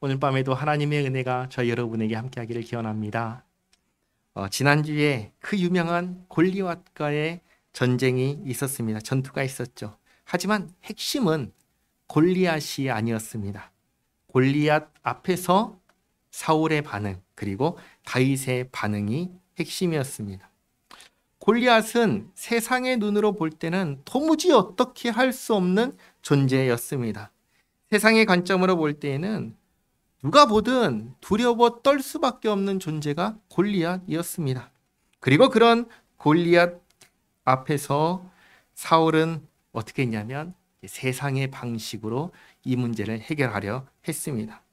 오늘 밤에도 하나님의 은혜가 저희 여러분에게 함께하기를 기원합니다. 지난주에 그 유명한 골리앗과의 전쟁이 있었습니다. 전투가 있었죠. 하지만 핵심은 골리앗이 아니었습니다. 골리앗 앞에서 사울의 반응, 그리고 다윗의 반응이 핵심이었습니다. 골리앗은 세상의 눈으로 볼 때는 도무지 어떻게 할 수 없는 존재였습니다. 세상의 관점으로 볼 때에는 누가 보든 두려워 떨 수밖에 없는 존재가 골리앗이었습니다. 그리고 그런 골리앗 앞에서 사울은 어떻게 했냐면 세상의 방식으로 이 문제를 해결하려 했습니다.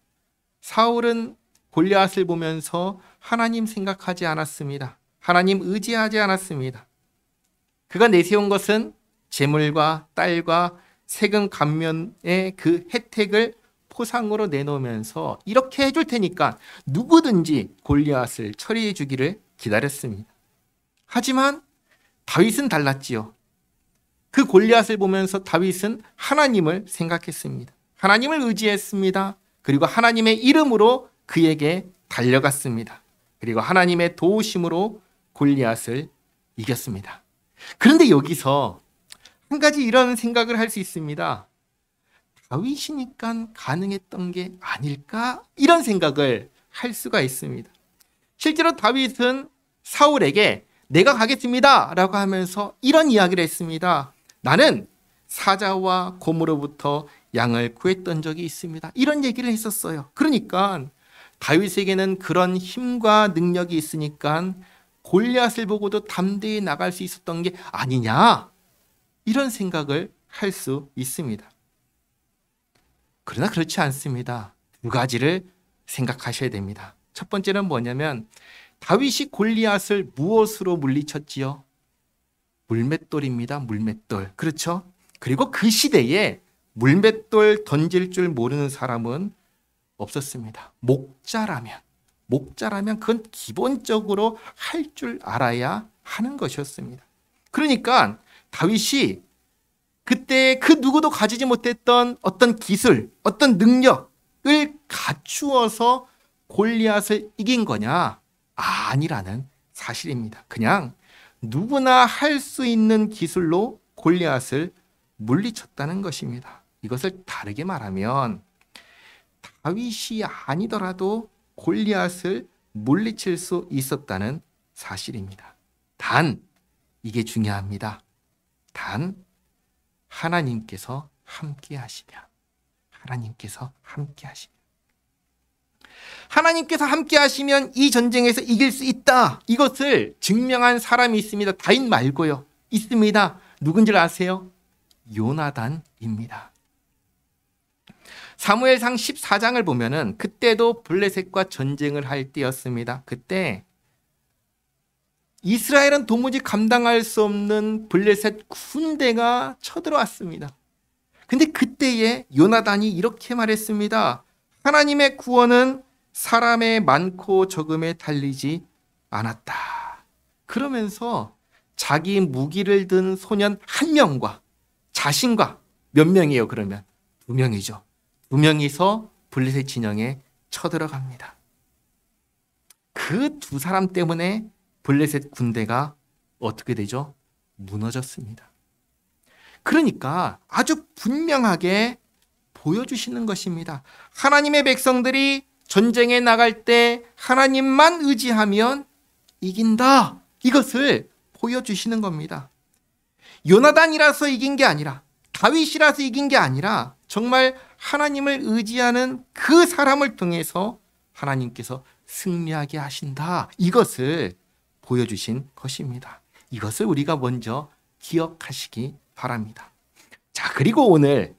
사울은 골리앗을 보면서 하나님 생각하지 않았습니다. 하나님 의지하지 않았습니다. 그가 내세운 것은 재물과 딸과 세금 감면의 그 혜택을 포상으로 내놓으면서 이렇게 해줄 테니까 누구든지 골리앗을 처리해 주기를 기다렸습니다. 하지만 다윗은 달랐지요. 그 골리앗을 보면서 다윗은 하나님을 생각했습니다. 하나님을 의지했습니다. 그리고 하나님의 이름으로 그에게 달려갔습니다. 그리고 하나님의 도우심으로 골리앗을 이겼습니다. 그런데 여기서 한 가지 이런 생각을 할 수 있습니다. 다윗이니까 가능했던 게 아닐까? 이런 생각을 할 수가 있습니다. 실제로 다윗은 사울에게 내가 가겠습니다 라고 하면서 이런 이야기를 했습니다. 나는 사자와 곰으로부터 양을 구했던 적이 있습니다. 이런 얘기를 했었어요. 그러니까 다윗에게는 그런 힘과 능력이 있으니까 골리앗을 보고도 담대히 나갈 수 있었던 게 아니냐? 이런 생각을 할 수 있습니다. 그러나 그렇지 않습니다. 두 가지를 생각하셔야 됩니다. 첫 번째는 뭐냐면 다윗이 골리앗을 무엇으로 물리쳤지요? 물맷돌입니다. 물맷돌. 그렇죠? 그리고 그 시대에 물맷돌 던질 줄 모르는 사람은 없었습니다. 목자라면 그건 기본적으로 할 줄 알아야 하는 것이었습니다. 그러니까 다윗이 그때 그 누구도 가지지 못했던 어떤 기술, 어떤 능력을 갖추어서 골리앗을 이긴 거냐? 아니라는 사실입니다. 그냥 누구나 할 수 있는 기술로 골리앗을 물리쳤다는 것입니다. 이것을 다르게 말하면 다윗이 아니더라도 골리앗을 물리칠 수 있었다는 사실입니다. 단, 이게 중요합니다. 단, 하나님께서 함께 하시면, 하나님께서 함께 하시면 이 전쟁에서 이길 수 있다. 이것을 증명한 사람이 있습니다. 다윗 말고요. 있습니다. 누군지 아세요? 요나단입니다. 사무엘상 14장을 보면은 그때도 블레셋과 전쟁을 할 때였습니다. 그때 이스라엘은 도무지 감당할 수 없는 블레셋 군대가 쳐들어왔습니다. 근데 그때에 요나단이 이렇게 말했습니다. 하나님의 구원은 사람의 많고 적음에 달리지 않았다. 그러면서 자기 무기를 든 소년 한 명과 자신과 몇 명이에요? 그러면 2명이죠. 2명이서 블레셋 진영에 쳐들어갑니다. 그 두 사람 때문에 블레셋 군대가 어떻게 되죠? 무너졌습니다. 그러니까 아주 분명하게 보여주시는 것입니다. 하나님의 백성들이 전쟁에 나갈 때 하나님만 의지하면 이긴다. 이것을 보여주시는 겁니다. 요나단이라서 이긴 게 아니라, 다윗이라서 이긴 게 아니라 정말 하나님을 의지하는 그 사람을 통해서 하나님께서 승리하게 하신다. 이것을 보여주신 것입니다. 이것을 우리가 먼저 기억하시기 바랍니다. 자, 그리고 오늘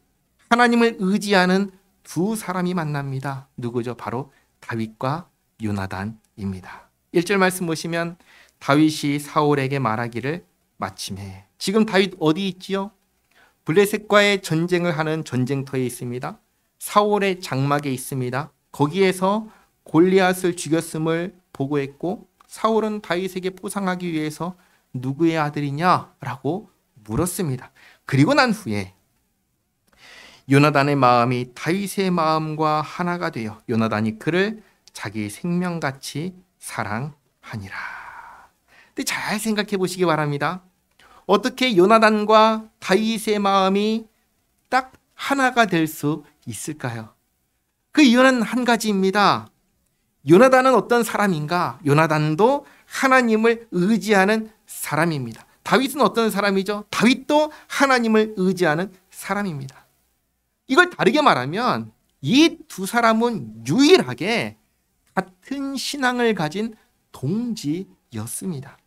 하나님을 의지하는 두 사람이 만납니다. 누구죠? 바로 다윗과 요나단입니다. 1절 말씀 보시면 다윗이 사울에게 말하기를 마침에. 지금 다윗 어디 있지요? 블레셋과의 전쟁을 하는 전쟁터에 있습니다. 사울의 장막에 있습니다. 거기에서 골리앗을 죽였음을 보고했고 사울은 다윗에게 포상하기 위해서 누구의 아들이냐라고 물었습니다. 그리고 난 후에 요나단의 마음이 다윗의 마음과 하나가 되어 요나단이 그를 자기 생명같이 사랑하니라. 근데 잘 생각해 보시기 바랍니다. 어떻게 요나단과 다윗의 마음이 딱 하나가 될 수 있을까요? 그 이유는 한 가지입니다. 요나단은 어떤 사람인가? 요나단도 하나님을 의지하는 사람입니다. 다윗은 어떤 사람이죠? 다윗도 하나님을 의지하는 사람입니다. 이걸 다르게 말하면 이 두 사람은 유일하게 같은 신앙을 가진 동지였습니다.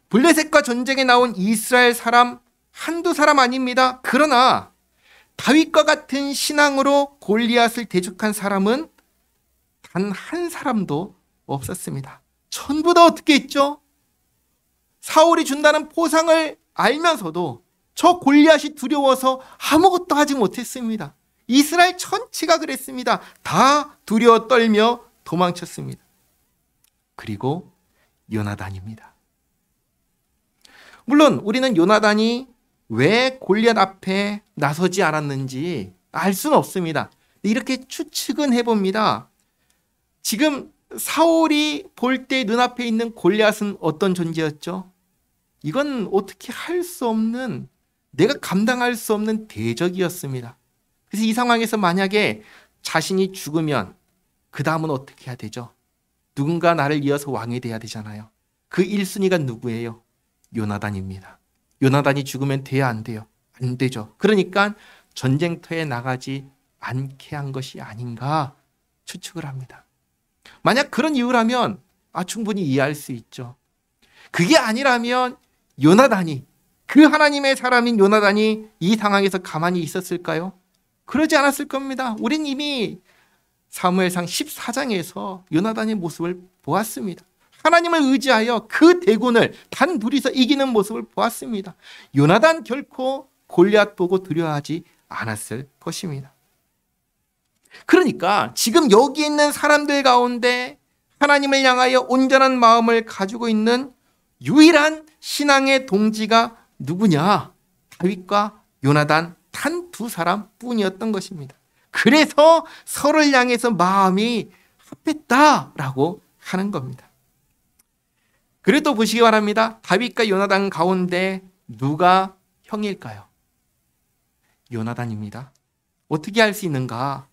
블레셋과 전쟁에 나온 이스라엘 사람 한두 사람 아닙니다. 그러나 다윗과 같은 신앙으로 골리앗을 대적한 사람은 단 한 사람도 없었습니다. 전부 다 어떻게 했죠? 사울이 준다는 포상을 알면서도 저 골리앗이 두려워서 아무것도 하지 못했습니다. 이스라엘 전체가 그랬습니다. 다 두려워 떨며 도망쳤습니다. 그리고 요나단입니다. 물론 우리는 요나단이 왜 골리앗 앞에 나서지 않았는지 알 수는 없습니다. 이렇게 추측은 해봅니다. 지금 사울이 볼 때 눈앞에 있는 골리앗은 어떤 존재였죠? 이건 어떻게 할 수 없는, 내가 감당할 수 없는 대적이었습니다. 그래서 이 상황에서 만약에 자신이 죽으면 그 다음은 어떻게 해야 되죠? 누군가 나를 이어서 왕이 돼야 되잖아요. 그 1순위가 누구예요? 요나단입니다. 요나단이 죽으면 돼야 안 돼요? 안 되죠. 그러니까 전쟁터에 나가지 않게 한 것이 아닌가 추측을 합니다. 만약 그런 이유라면 충분히 이해할 수 있죠. 그게 아니라면 요나단이, 그 하나님의 사람인 요나단이 이 상황에서 가만히 있었을까요? 그러지 않았을 겁니다. 우린 이미 사무엘상 14장에서 요나단의 모습을 보았습니다. 하나님을 의지하여 그 대군을 단 둘이서 이기는 모습을 보았습니다. 요나단 결코 골리앗 보고 두려워하지 않았을 것입니다. 그러니까 지금 여기 있는 사람들 가운데 하나님을 향하여 온전한 마음을 가지고 있는 유일한 신앙의 동지가 누구냐? 다윗과 요나단 단 두 사람뿐이었던 것입니다. 그래서 서로를 향해서 마음이 합했다라고 하는 겁니다. 그래도 보시기 바랍니다. 다윗과 요나단 가운데 누가 형일까요? 요나단입니다. 어떻게 할 수 있는가?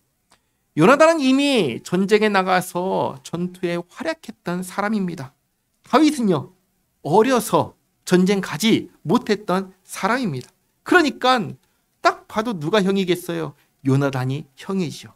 요나단은 이미 전쟁에 나가서 전투에 활약했던 사람입니다. 다윗은요, 어려서 전쟁 가지 못했던 사람입니다. 그러니까 딱 봐도 누가 형이겠어요? 요나단이 형이죠.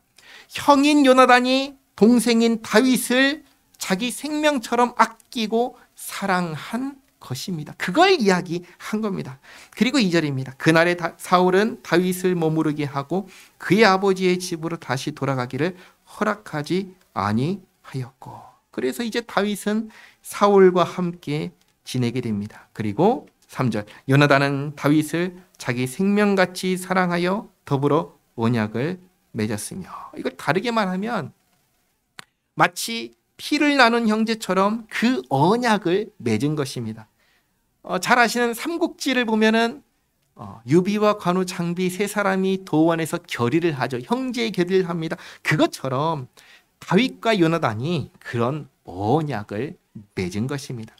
형인 요나단이 동생인 다윗을 자기 생명처럼 아끼고 사랑한 것입니다. 그걸 이야기한 겁니다. 그리고 2절입니다. 그날에 사울은 다윗을 머무르게 하고 그의 아버지의 집으로 다시 돌아가기를 허락하지 아니하였고, 그래서 이제 다윗은 사울과 함께 지내게 됩니다. 그리고 3절, 요나단은 다윗을 자기 생명같이 사랑하여 더불어 언약을 맺었으며, 이걸 다르게 말하면 마치 피를 나눈 형제처럼 그 언약을 맺은 것입니다. 잘 아시는 삼국지를 보면은 유비와 관우, 장비 세 사람이 도원에서 결의를 하죠. 형제의 결의를 합니다. 그것처럼 다윗과 요나단이 그런 언약을 맺은 것입니다.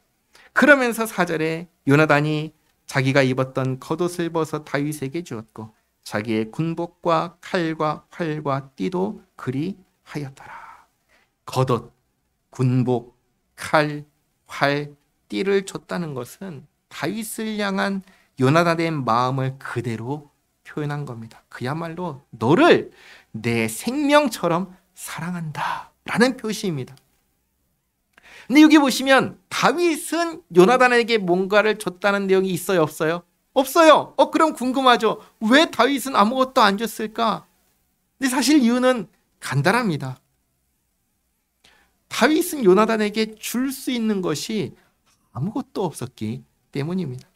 그러면서 4절에 요나단이 자기가 입었던 겉옷을 벗어 다윗에게 주었고 자기의 군복과 칼과 활과 띠도 그리 하였더라. 겉옷, 군복, 칼, 활, 띠를 줬다는 것은 다윗을 향한 요나단의 마음을 그대로 표현한 겁니다. 그야말로 너를 내 생명처럼 사랑한다 라는 표시입니다. 근데 여기 보시면 다윗은 요나단에게 뭔가를 줬다는 내용이 있어요, 없어요? 없어요. 그럼 궁금하죠. 왜 다윗은 아무것도 안 줬을까? 근데 사실 이유는 간단합니다. 다윗은 요나단에게 줄 수 있는 것이 아무것도 없었기 때문입니다.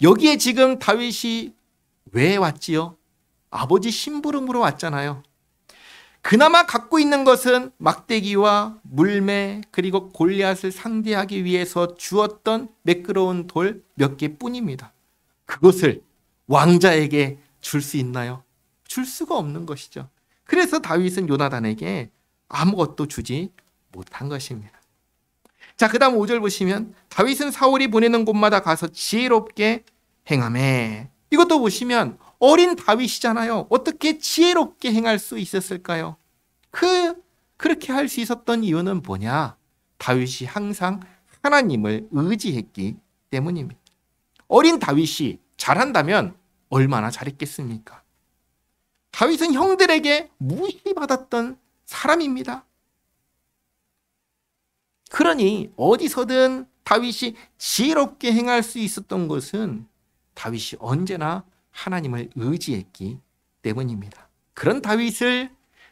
여기에 지금 다윗이 왜 왔지요? 아버지 심부름으로 왔잖아요. 그나마 갖고 있는 것은 막대기와 물매, 그리고 골리앗을 상대하기 위해서 주었던 매끄러운 돌 몇 개뿐입니다. 그것을 왕자에게 줄 수 있나요? 줄 수가 없는 것이죠. 그래서 다윗은 요나단에게 아무것도 주지 못한 것입니다. 자, 그 다음 5절 보시면 다윗은 사울이 보내는 곳마다 가서 지혜롭게 행하매. 이것도 보시면 어린 다윗이잖아요. 어떻게 지혜롭게 행할 수 있었을까요? 그렇게 할 수 있었던 이유는 뭐냐? 다윗이 항상 하나님을 의지했기 때문입니다. 어린 다윗이 잘한다면 얼마나 잘했겠습니까? 다윗은 형들에게 무시받았던 사람입니다. 그러니 어디서든 다윗이 지혜롭게 행할 수 있었던 것은 다윗이 언제나 하나님을 의지했기 때문입니다. 그런 다윗을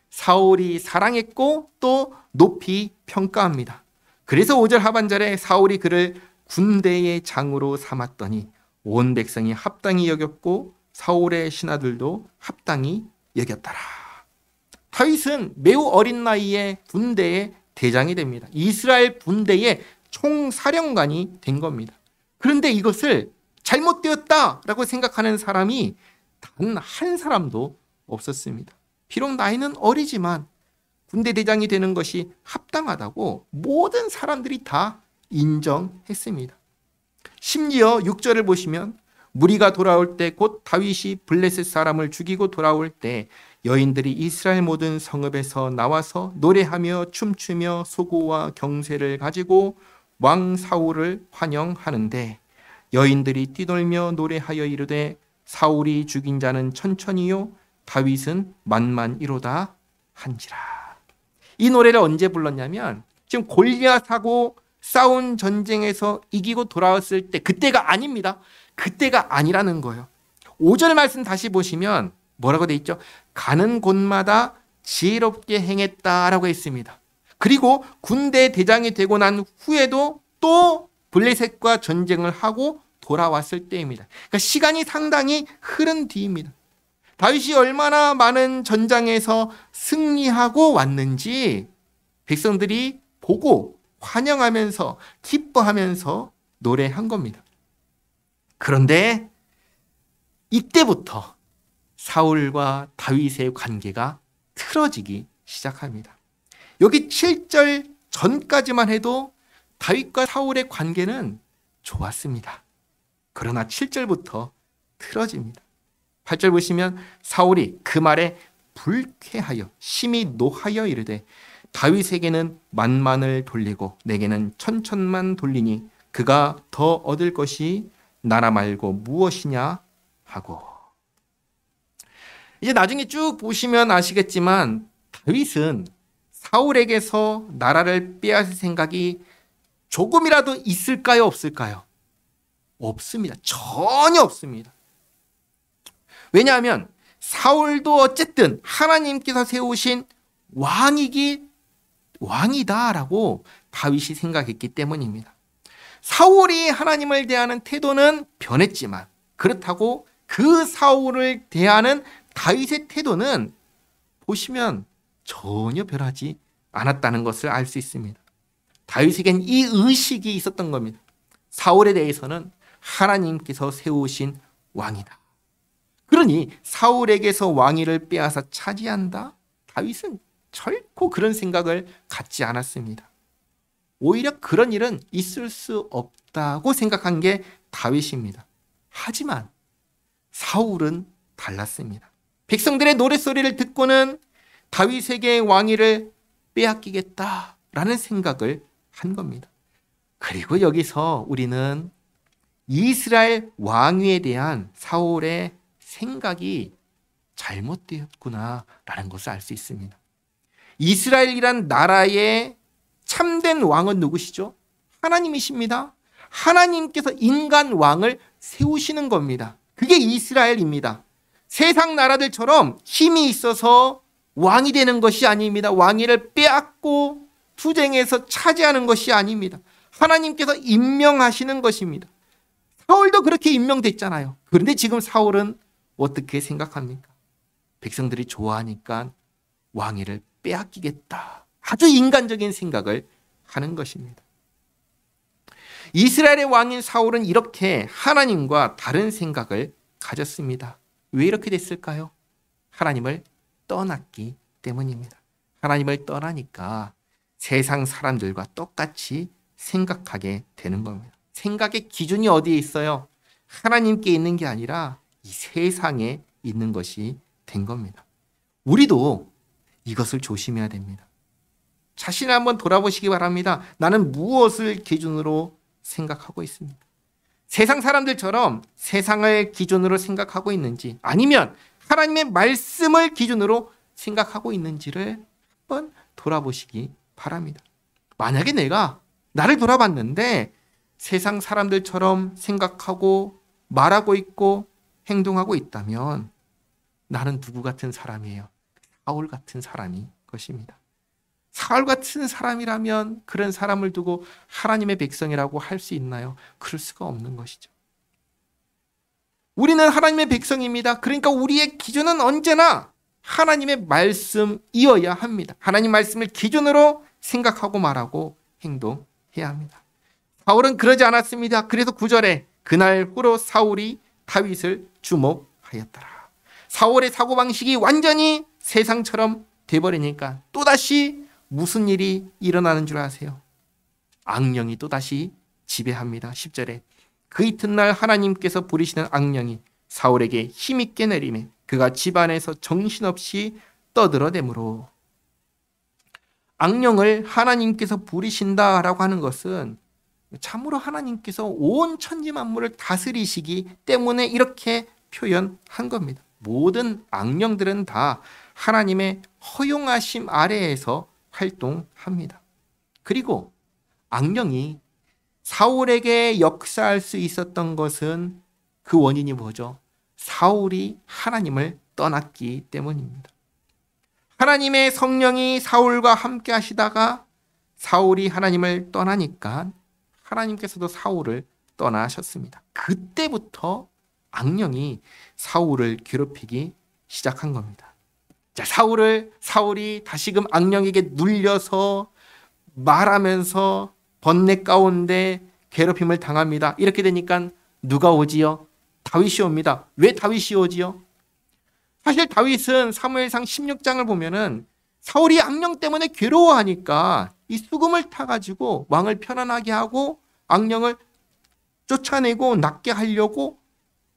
사울이 사랑했고 또 높이 평가합니다. 그래서 5절 하반절에 사울이 그를 군대의 장으로 삼았더니 온 백성이 합당히 여겼고 사울의 신하들도 합당히 여겼더라. 다윗은 매우 어린 나이에 군대의 대장이 됩니다. 이스라엘 군대의 총사령관이 된 겁니다. 그런데 이것을 잘못되었다라고 생각하는 사람이 단 한 사람도 없었습니다. 비록 나이는 어리지만 군대 대장이 되는 것이 합당하다고 모든 사람들이 다 인정했습니다. 심지어 6절을 보시면 무리가 돌아올 때 곧 다윗이 블레셋 사람을 죽이고 돌아올 때 여인들이 이스라엘 모든 성읍에서 나와서 노래하며 춤추며 소고와 경쇠를 가지고 왕 사울을 환영하는데 여인들이 뛰놀며 노래하여 이르되 사울이 죽인 자는 천천히요 다윗은 만만이로다 한지라. 이 노래를 언제 불렀냐면 지금 골리앗하고 싸운 전쟁에서 이기고 돌아왔을 때 그때가 아닙니다. 그때가 아니라는 거예요. 5절 말씀 다시 보시면 뭐라고 돼 있죠? 가는 곳마다 지혜롭게 행했다라고 했습니다. 그리고 군대 대장이 되고 난 후에도 또 블레셋과 전쟁을 하고 돌아왔을 때입니다. 그러니까 시간이 상당히 흐른 뒤입니다. 다윗이 얼마나 많은 전장에서 승리하고 왔는지 백성들이 보고 환영하면서 기뻐하면서 노래한 겁니다. 그런데 이때부터 사울과 다윗의 관계가 틀어지기 시작합니다. 여기 7절 전까지만 해도 다윗과 사울의 관계는 좋았습니다. 그러나 7절부터 틀어집니다. 8절 보시면 사울이 그 말에 불쾌하여 심히 노하여 이르되 다윗에게는 만만을 돌리고 내게는 천천만 돌리니 그가 더 얻을 것이 나라 말고 무엇이냐 하고. 이제 나중에 쭉 보시면 아시겠지만 다윗은 사울에게서 나라를 빼앗을 생각이 조금이라도 있을까요? 없을까요? 없습니다. 전혀 없습니다. 왜냐하면 사울도 어쨌든 하나님께서 세우신 왕이다라고 다윗이 생각했기 때문입니다. 사울이 하나님을 대하는 태도는 변했지만 그렇다고 그 사울을 대하는 다윗의 태도는 보시면 전혀 변하지 않았다는 것을 알 수 있습니다. 다윗에겐 이 의식이 있었던 겁니다. 사울에 대해서는 하나님께서 세우신 왕이다. 그러니 사울에게서 왕위를 빼앗아 차지한다? 다윗은 결코 그런 생각을 갖지 않았습니다. 오히려 그런 일은 있을 수 없다고 생각한 게 다윗입니다. 하지만 사울은 달랐습니다. 백성들의 노랫소리를 듣고는 다윗에게 왕위를 빼앗기겠다라는 생각을 한 겁니다. 그리고 여기서 우리는 이스라엘 왕위에 대한 사울의 생각이 잘못되었구나라는 것을 알 수 있습니다. 이스라엘이란 나라의 참된 왕은 누구시죠? 하나님이십니다. 하나님께서 인간 왕을 세우시는 겁니다. 그게 이스라엘입니다. 세상 나라들처럼 힘이 있어서 왕이 되는 것이 아닙니다. 왕위를 빼앗고 투쟁해서 차지하는 것이 아닙니다. 하나님께서 임명하시는 것입니다. 사울도 그렇게 임명됐잖아요. 그런데 지금 사울은 어떻게 생각합니까? 백성들이 좋아하니까 왕위를 빼앗기겠다. 아주 인간적인 생각을 하는 것입니다. 이스라엘의 왕인 사울은 이렇게 하나님과 다른 생각을 가졌습니다. 왜 이렇게 됐을까요? 하나님을 떠났기 때문입니다. 하나님을 떠나니까 세상 사람들과 똑같이 생각하게 되는 겁니다. 생각의 기준이 어디에 있어요? 하나님께 있는 게 아니라 이 세상에 있는 것이 된 겁니다. 우리도 이것을 조심해야 됩니다. 자신을 한번 돌아보시기 바랍니다. 나는 무엇을 기준으로 생각하고 있습니까? 세상 사람들처럼 세상을 기준으로 생각하고 있는지, 아니면 하나님의 말씀을 기준으로 생각하고 있는지를 한번 돌아보시기 바랍니다. 만약에 내가 나를 돌아봤는데 세상 사람들처럼 생각하고 말하고 있고 행동하고 있다면 나는 누구 같은 사람이에요? 사울 같은 사람이 것입니다. 사울 같은 사람이라면 그런 사람을 두고 하나님의 백성이라고 할 수 있나요? 그럴 수가 없는 것이죠. 우리는 하나님의 백성입니다. 그러니까 우리의 기준은 언제나 하나님의 말씀이어야 합니다. 하나님 말씀을 기준으로 생각하고 말하고 행동해야 합니다. 사울은 그러지 않았습니다. 그래서 9절에 그날 후로 사울이 다윗을 주목하였더라. 사울의 사고방식이 완전히 세상처럼 돼버리니까 또다시 무슨 일이 일어나는 줄 아세요? 악령이 또다시 지배합니다. 10절에 그 이튿날 하나님께서 부리시는 악령이 사울에게 힘있게 내리매 그가 집안에서 정신없이 떠들어대므로. 악령을 하나님께서 부리신다라고 하는 것은 참으로 하나님께서 온 천지 만물을 다스리시기 때문에 이렇게 표현한 겁니다. 모든 악령들은 다 하나님의 허용하심 아래에서 활동합니다. 그리고 악령이 사울에게 역사할 수 있었던 것은 그 원인이 뭐죠? 사울이 하나님을 떠났기 때문입니다. 하나님의 성령이 사울과 함께 하시다가 사울이 하나님을 떠나니까 하나님께서도 사울을 떠나셨습니다. 그때부터 악령이 사울을 괴롭히기 시작한 겁니다. 자, 사울이 다시금 악령에게 눌려서 말하면서 번뇌 가운데 괴롭힘을 당합니다. 이렇게 되니까 누가 오지요? 다윗이 옵니다. 왜 다윗이 오지요? 사실 다윗은 사무엘상 16장을 보면은 사울이 악령 때문에 괴로워하니까 이 수금을 타가지고 왕을 편안하게 하고 악령을 쫓아내고 낫게 하려고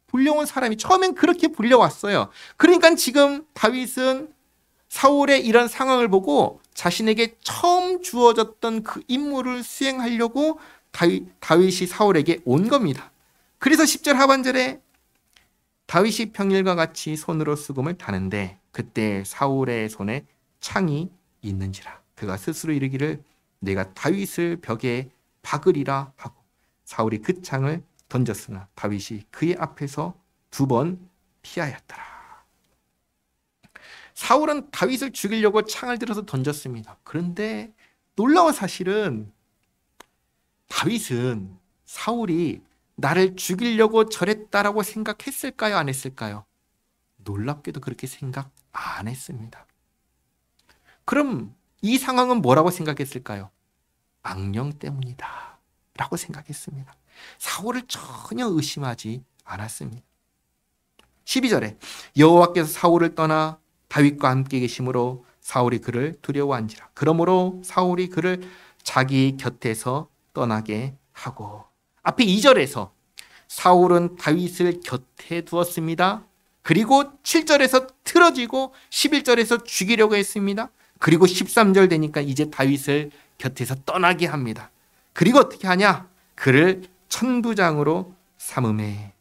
불려온 사람이 처음엔 그렇게 불려왔어요. 그러니까 지금 다윗은 사울의 이런 상황을 보고 자신에게 처음 주어졌던 그 임무를 수행하려고 다윗이 사울에게 온 겁니다. 그래서 10절 하반절에 다윗이 평일과 같이 손으로 수금을 타는데 그때 사울의 손에 창이 있는지라 그가 스스로 이르기를 내가 다윗을 벽에 박으리라 하고 사울이 그 창을 던졌으나 다윗이 그의 앞에서 2번 피하였더라. 사울은 다윗을 죽이려고 창을 들어서 던졌습니다. 그런데 놀라운 사실은 다윗은 사울이 나를 죽이려고 저랬다라고 생각했을까요? 안 했을까요? 놀랍게도 그렇게 생각 안 했습니다. 그럼 이 상황은 뭐라고 생각했을까요? 악령 때문이다 라고 생각했습니다. 사울을 전혀 의심하지 않았습니다. 12절에 여호와께서 사울을 떠나 다윗과 함께 계심으로 사울이 그를 두려워한지라. 그러므로 사울이 그를 자기 곁에서 떠나게 하고. 앞에 2절에서 사울은 다윗을 곁에 두었습니다. 그리고 7절에서 틀어지고 11절에서 죽이려고 했습니다. 그리고 13절 되니까 이제 다윗을 곁에서 떠나게 합니다. 그리고 어떻게 하냐? 그를 천부장으로 삼음해.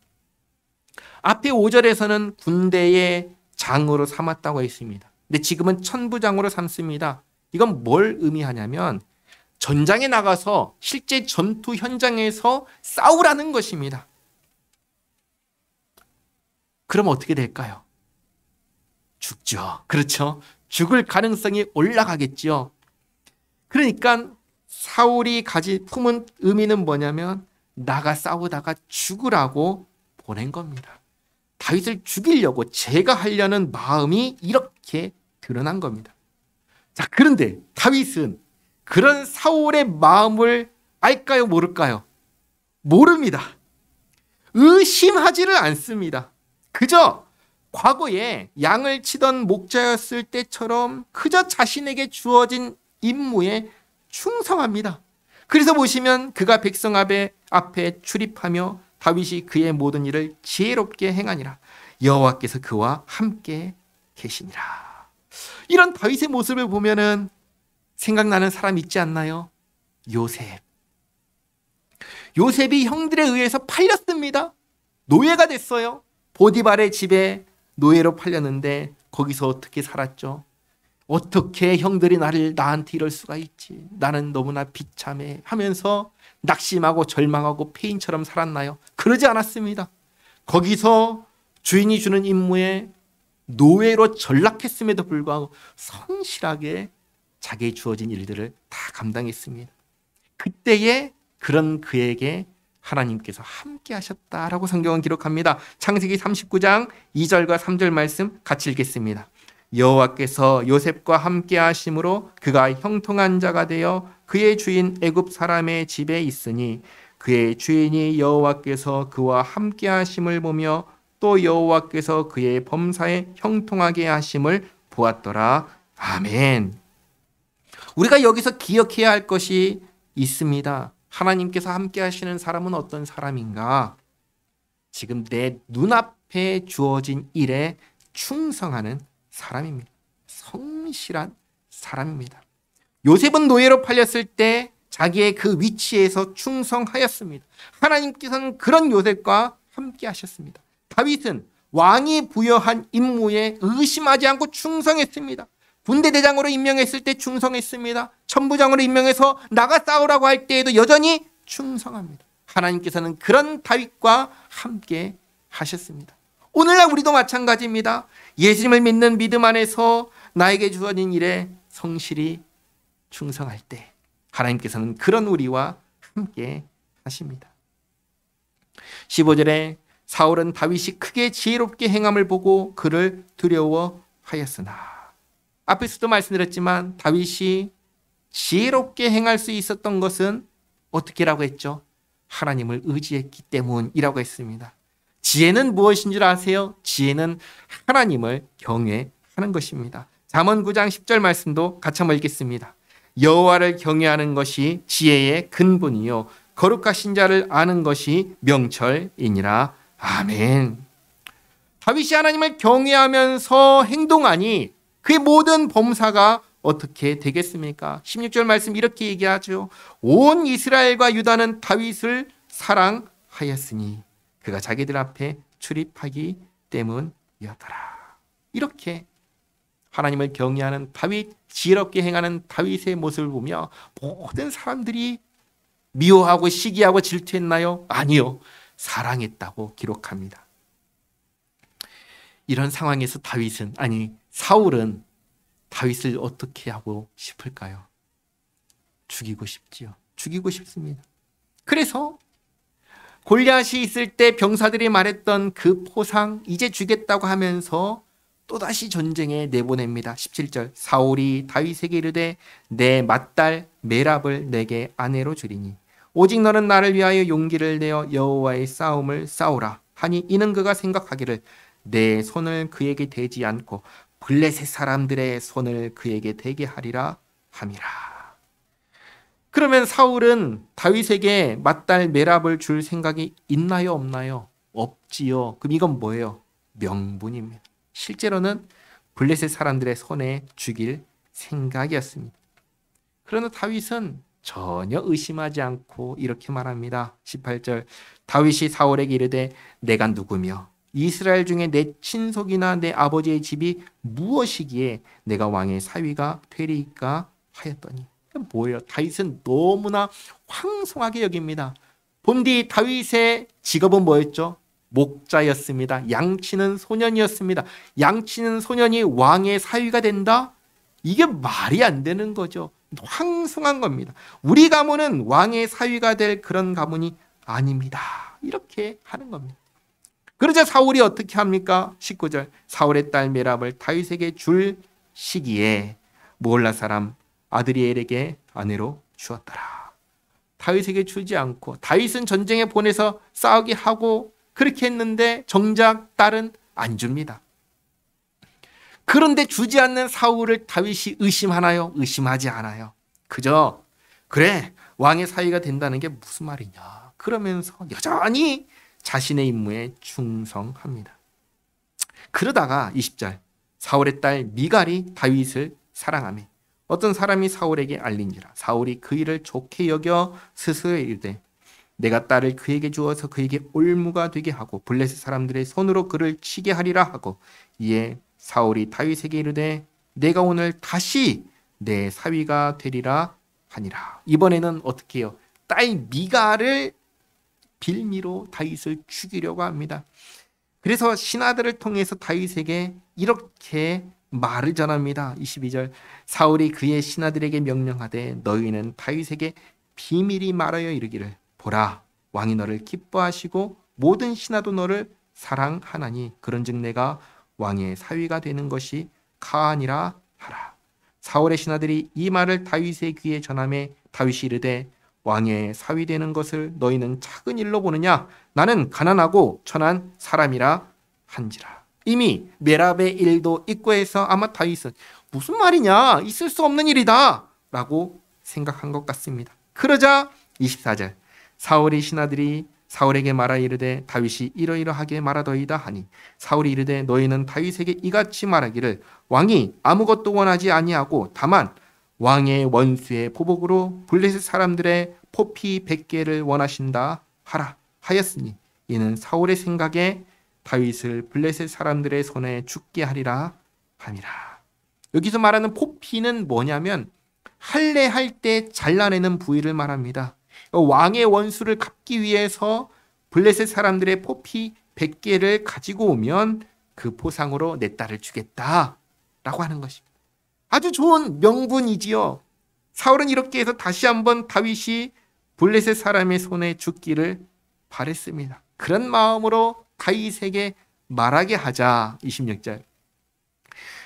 앞에 5절에서는 군대의 장으로 삼았다고 했습니다. 근데 지금은 천부장으로 삼습니다. 이건 뭘 의미하냐면 전장에 나가서 실제 전투 현장에서 싸우라는 것입니다. 그럼 어떻게 될까요? 죽죠. 그렇죠. 죽을 가능성이 올라가겠죠. 그러니까 사울이 품은 의미는 뭐냐면 나가 싸우다가 죽으라고 보낸 겁니다. 다윗을 죽이려고 제가 하려는 마음이 이렇게 드러난 겁니다. 자, 그런데 다윗은 그런 사울의 마음을 알까요? 모를까요? 모릅니다. 의심하지를 않습니다. 그저 과거에 양을 치던 목자였을 때처럼 그저 자신에게 주어진 임무에 충성합니다. 그래서 보시면 그가 백성 앞에 출입하며 다윗이 그의 모든 일을 지혜롭게 행하니라. 여호와께서 그와 함께 계시니라. 이런 다윗의 모습을 보면은 생각나는 사람 있지 않나요? 요셉. 요셉이 형들에 의해서 팔렸습니다. 노예가 됐어요. 보디발의 집에 노예로 팔렸는데 거기서 어떻게 살았죠? 어떻게 형들이 나한테 이럴 수가 있지? 나는 너무나 비참해 하면서 낙심하고 절망하고 폐인처럼 살았나요? 그러지 않았습니다. 거기서 주인이 주는 임무에 노예로 전락했음에도 불구하고 성실하게 자기의 주어진 일들을 다 감당했습니다. 그때에 그런 그에게 하나님께서 함께 하셨다라고 성경은 기록합니다. 창세기 39장 2절과 3절 말씀 같이 읽겠습니다. 여호와께서 요셉과 함께 하심으로 그가 형통한 자가 되어 그의 주인 애굽 사람의 집에 있으니 그의 주인이 여호와께서 그와 함께 하심을 보며 또 여호와께서 그의 범사에 형통하게 하심을 보았더라. 아멘. 우리가 여기서 기억해야 할 것이 있습니다. 하나님께서 함께 하시는 사람은 어떤 사람인가? 지금 내 눈앞에 주어진 일에 충성하는 사람입니다. 성실한 사람입니다. 요셉은 노예로 팔렸을 때 자기의 그 위치에서 충성하였습니다. 하나님께서는 그런 요셉과 함께 하셨습니다. 다윗은 왕이 부여한 임무에 의심하지 않고 충성했습니다. 군대대장으로 임명했을 때 충성했습니다. 천부장으로 임명해서 나가 싸우라고 할 때에도 여전히 충성합니다. 하나님께서는 그런 다윗과 함께 하셨습니다. 오늘날 우리도 마찬가지입니다. 예수님을 믿는 믿음 안에서 나에게 주어진 일에 성실히 충성할 때 하나님께서는 그런 우리와 함께 하십니다. 15절에 사울은 다윗이 크게 지혜롭게 행함을 보고 그를 두려워하였으나, 앞에서도 말씀드렸지만 다윗이 지혜롭게 행할 수 있었던 것은 어떻게라고 했죠? 하나님을 의지했기 때문이라고 했습니다. 지혜는 무엇인 줄 아세요? 지혜는 하나님을 경외하는 것입니다. 잠언 9장 10절 말씀도 같이 한번 읽겠습니다. 여호와를 경외하는 것이 지혜의 근본이요 거룩하신 자를 아는 것이 명철이니라. 아멘. 다윗이 하나님을 경외하면서 행동하니 그의 모든 범사가 어떻게 되겠습니까? 16절 말씀 이렇게 얘기하죠. 온 이스라엘과 유다는 다윗을 사랑하였으니 그가 자기들 앞에 출입하기 때문이었더라. 이렇게 하나님을 경외하는 다윗, 지혜롭게 행하는 다윗의 모습을 보며 모든 사람들이 미워하고 시기하고 질투했나요? 아니요. 사랑했다고 기록합니다. 이런 상황에서 사울은 다윗을 어떻게 하고 싶을까요? 죽이고 싶지요. 죽이고 싶습니다. 그래서 골리앗이 있을 때 병사들이 말했던 그 포상 이제 주겠다고 하면서 또다시 전쟁에 내보냅니다. 17절 사울이 다윗에게 이르되 내 맏딸 메랍을 내게 아내로 주리니 오직 너는 나를 위하여 용기를 내어 여호와의 싸움을 싸우라 하니 이는 그가 생각하기를 내 손을 그에게 대지 않고 블레셋 사람들의 손을 그에게 대게 하리라 함이라. 그러면 사울은 다윗에게 맏딸 메랍을 줄 생각이 있나요, 없나요? 없지요. 그럼 이건 뭐예요? 명분입니다. 실제로는 블레셋 사람들의 손에 죽일 생각이었습니다. 그러나 다윗은 전혀 의심하지 않고 이렇게 말합니다. 18절 다윗이 사울에게 이르되 내가 누구며 이스라엘 중에 내 친속이나 내 아버지의 집이 무엇이기에 내가 왕의 사위가 되리이까 하였더니. 뭐예요? 다윗은 너무나 황송하게 여깁니다. 본디 다윗의 직업은 뭐였죠? 목자였습니다. 양치는 소년이었습니다. 양치는 소년이 왕의 사위가 된다? 이게 말이 안 되는 거죠. 황송한 겁니다. 우리 가문은 왕의 사위가 될 그런 가문이 아닙니다. 이렇게 하는 겁니다. 그러자 사울이 어떻게 합니까? 19절 사울의 딸 메랍을 다윗에게 줄 시기에 모올라 사람 아드리엘에게 아내로 주었더라. 다윗에게 주지 않고 다윗은 전쟁에 보내서 싸우게 하고 그렇게 했는데 정작 딸은 안 줍니다. 그런데 주지 않는 사울을 다윗이 의심하나요? 의심하지 않아요. 그저 그래, 왕의 사위가 된다는 게 무슨 말이냐 그러면서 여전히 자신의 임무에 충성합니다. 그러다가 20절, 사울의 딸 미갈이 다윗을 사랑하며 어떤 사람이 사울에게 알린지라 사울이 그 일을 좋게 여겨 스스로 이르되 내가 딸을 그에게 주어서 그에게 올무가 되게 하고 블레셋 사람들의 손으로 그를 치게 하리라 하고, 이에 사울이 다윗에게 이르되 내가 오늘 다시 내 사위가 되리라 하니라. 이번에는 어떻게 해요? 딸 미갈을 빌미로 다윗을 죽이려고 합니다. 그래서 신하들을 통해서 다윗에게 이렇게 말을 전합니다. 22절, 사울이 그의 신하들에게 명령하되 너희는 다윗에게 비밀히 말하여 이르기를 보라, 왕이 너를 기뻐하시고 모든 신하도 너를 사랑하나니 그런즉 내가 왕의 사위가 되는 것이 가하니라 하라. 사울의 신하들이 이 말을 다윗의 귀에 전하매 다윗이 이르되 왕의 사위 되는 것을 너희는 작은 일로 보느냐? 나는 가난하고 천한 사람이라 한지라. 이미 메랍의 일도 있고 해서 아마 다윗은 무슨 말이냐, 있을 수 없는 일이다 라고 생각한 것 같습니다. 그러자 24절, 사울의 신하들이 사울에게 말하 이르되 다윗이 이러이러하게 말하더이다 하니 사울이 이르되 너희는 다윗에게 이같이 말하기를 왕이 아무것도 원하지 아니하고 다만 왕의 원수의 보복으로 블레셋 사람들의 포피 100개를 원하신다 하라 하였으니 이는 사울의 생각에 다윗을 블레셋 사람들의 손에 죽게 하리라 함이라. 여기서 말하는 포피는 뭐냐면 할례할 때 잘라내는 부위를 말합니다. 왕의 원수를 갚기 위해서 블레셋 사람들의 포피 100개를 가지고 오면 그 포상으로 내 딸을 주겠다라고 하는 것입니다. 아주 좋은 명분이지요. 사울은 이렇게 해서 다시 한번 다윗이 블레셋 사람의 손에 죽기를 바랬습니다. 그런 마음으로 다윗에게 말하게 하자. 26절,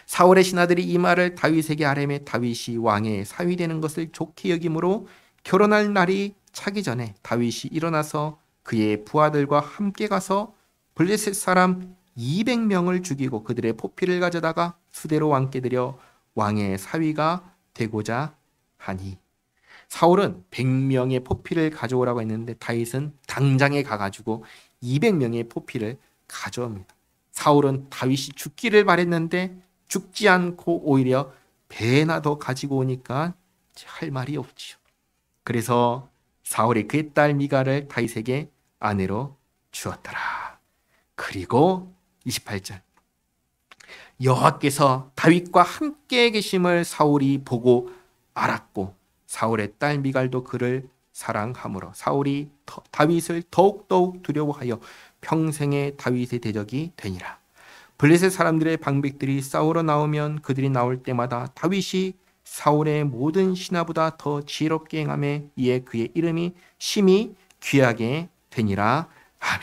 사울의 신하들이 이 말을 다윗에게 아뢰매 다윗이 왕의 사위 되는 것을 좋게 여김으로 결혼할 날이 차기 전에 다윗이 일어나서 그의 부하들과 함께 가서 블레셋 사람 200명을 죽이고 그들의 포피를 가져다가 수대로 왕께 드려 왕의 사위가 되고자 하니, 사울은 100명의 포피를 가져오라고 했는데 다윗은 당장에 가가지고 200명의 포피를 가져옵니다. 사울은 다윗이 죽기를 바랬는데 죽지 않고 오히려 배나 더 가지고 오니까 할 말이 없지요. 그래서 사울이 그의 딸 미갈을 다윗에게 아내로 주었더라. 그리고 28절, 여호와께서 다윗과 함께 계심을 사울이 보고 알았고 사울의 딸 미갈도 그를 사랑하므로 사울이 다윗을 더욱더욱 두려워하여 평생의 다윗의 대적이 되니라. 블레셋 사람들의 방백들이 싸우러 나오면 그들이 나올 때마다 다윗이 사울의 모든 신하보다 더 지혜롭게 행하며 이에 그의 이름이 심히 귀하게 되니라. 아멘.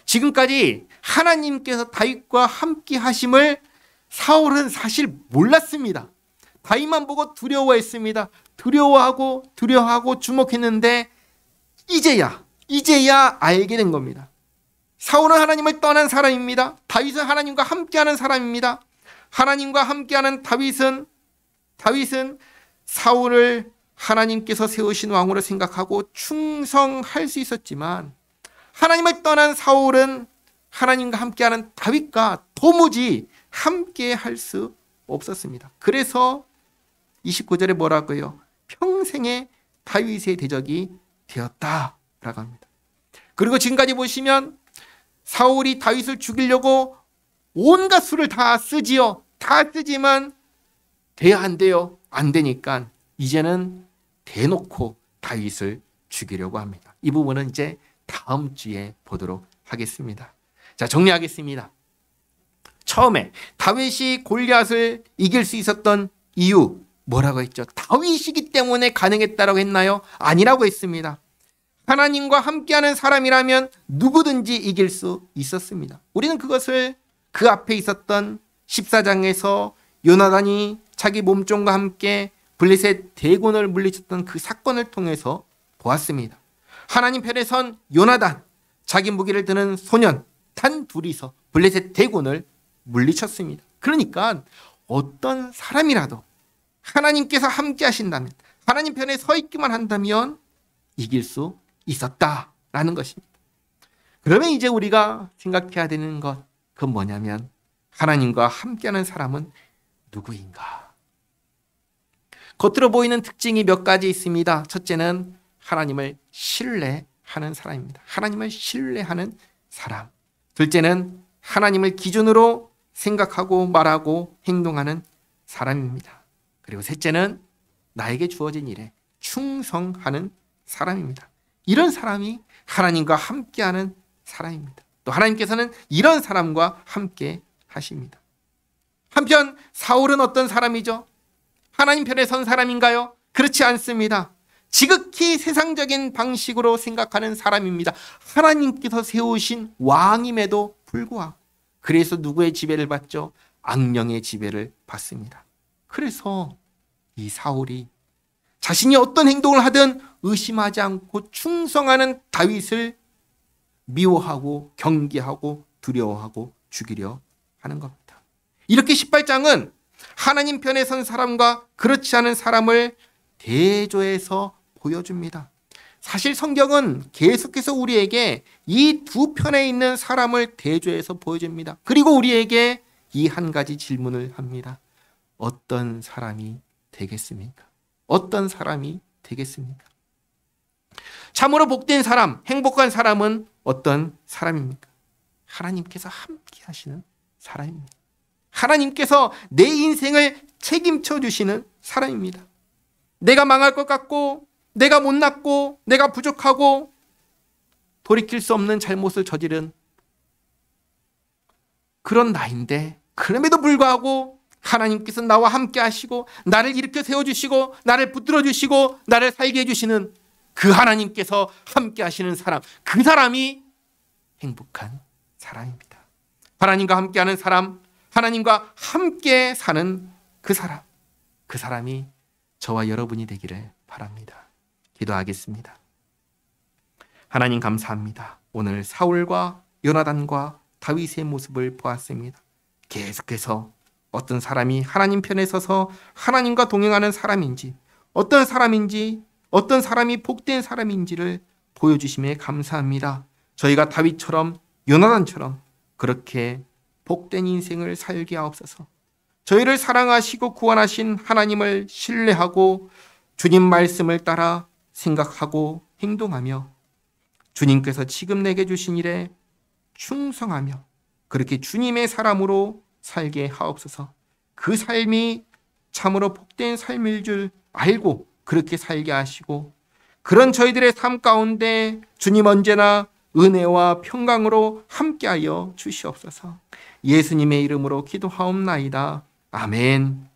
지금까지 하나님께서 다윗과 함께 하심을 사울은 사실 몰랐습니다. 다윗만 보고 두려워했습니다. 두려워하고 주목했는데 이제야 알게 된 겁니다. 사울은 하나님을 떠난 사람입니다. 다윗은 하나님과 함께하는 사람입니다. 하나님과 함께하는 다윗은 사울을 하나님께서 세우신 왕으로 생각하고 충성할 수 있었지만 하나님을 떠난 사울은 하나님과 함께하는 다윗과 도무지 함께할 수 없었습니다. 그래서 29절에 뭐라고요? 평생의 다윗의 대적이 되었다라고 합니다. 그리고 지금까지 보시면 사울이 다윗을 죽이려고 온갖 수를 다 쓰지요. 다 쓰지만 돼야 안 돼요. 안 되니까 이제는 대놓고 다윗을 죽이려고 합니다. 이 부분은 이제 다음 주에 보도록 하겠습니다. 자, 정리하겠습니다. 처음에 다윗이 골리앗을 이길 수 있었던 이유 뭐라고 했죠? 다윗이기 때문에 가능했다라고 했나요? 아니라고 했습니다. 하나님과 함께하는 사람이라면 누구든지 이길 수 있었습니다. 우리는 그것을 그 앞에 있었던 14장에서 요나단이 자기 몸종과 함께 블레셋 대군을 물리쳤던 그 사건을 통해서 보았습니다. 하나님 편에 선 요나단, 자기 무기를 드는 소년 단 둘이서 블레셋 대군을 물리쳤습니다. 그러니까 어떤 사람이라도 하나님께서 함께 하신다면, 하나님 편에 서 있기만 한다면 이길 수 있었다라는 것입니다. 그러면 이제 우리가 생각해야 되는 것, 그건 뭐냐면 하나님과 함께하는 사람은 누구인가? 겉으로 보이는 특징이 몇 가지 있습니다. 첫째는 하나님을 신뢰하는 사람입니다. 하나님을 신뢰하는 사람. 둘째는 하나님을 기준으로 생각하고 말하고 행동하는 사람입니다. 그리고 셋째는 나에게 주어진 일에 충성하는 사람입니다. 이런 사람이 하나님과 함께하는 사람입니다. 또 하나님께서는 이런 사람과 함께 하십니다. 한편 사울은 어떤 사람이죠? 하나님 편에 선 사람인가요? 그렇지 않습니다. 지극히 세상적인 방식으로 생각하는 사람입니다. 하나님께서 세우신 왕임에도 불구하고 그래서 누구의 지배를 받죠? 악령의 지배를 받습니다. 그래서 이 사울이 자신이 어떤 행동을 하든 의심하지 않고 충성하는 다윗을 미워하고 경계하고 두려워하고 죽이려 하는 겁니다. 이렇게 18장은 하나님 편에 선 사람과 그렇지 않은 사람을 대조해서 보여줍니다. 사실 성경은 계속해서 우리에게 이 두 편에 있는 사람을 대조해서 보여줍니다. 그리고 우리에게 이 한 가지 질문을 합니다. 어떤 사람이 되겠습니까? 어떤 사람이 되겠습니까? 참으로 복된 사람, 행복한 사람은 어떤 사람입니까? 하나님께서 함께 하시는 사람입니다. 하나님께서 내 인생을 책임져 주시는 사람입니다. 내가 망할 것 같고, 내가 못났고, 내가 부족하고, 돌이킬 수 없는 잘못을 저지른 그런 나인데, 그럼에도 불구하고 하나님께서 나와 함께 하시고 나를 일으켜 세워주시고 나를 붙들어 주시고 나를 살게 해주시는 그 하나님께서 함께 하시는 사람, 그 사람이 행복한 사람입니다. 하나님과 함께하는 사람, 하나님과 함께 사는 그 사람이 저와 여러분이 되기를 바랍니다. 기도하겠습니다. 하나님 감사합니다. 오늘 사울과 요나단과 다윗의 모습을 보았습니다. 계속해서 어떤 사람이 하나님 편에 서서 하나님과 동행하는 사람인지, 어떤 사람인지, 어떤 사람이 복된 사람인지를 보여주심에 감사합니다. 저희가 다윗처럼 요나단처럼 그렇게 복된 인생을 살게 하옵소서. 저희를 사랑하시고 구원하신 하나님을 신뢰하고 주님 말씀을 따라 생각하고 행동하며 주님께서 지금 내게 주신 일에 충성하며 그렇게 주님의 사람으로 살게 하옵소서. 그 삶이 참으로 복된 삶일 줄 알고 그렇게 살게 하시고 그런 저희들의 삶 가운데 주님 언제나 은혜와 평강으로 함께하여 주시옵소서. 예수님의 이름으로 기도하옵나이다. 아멘.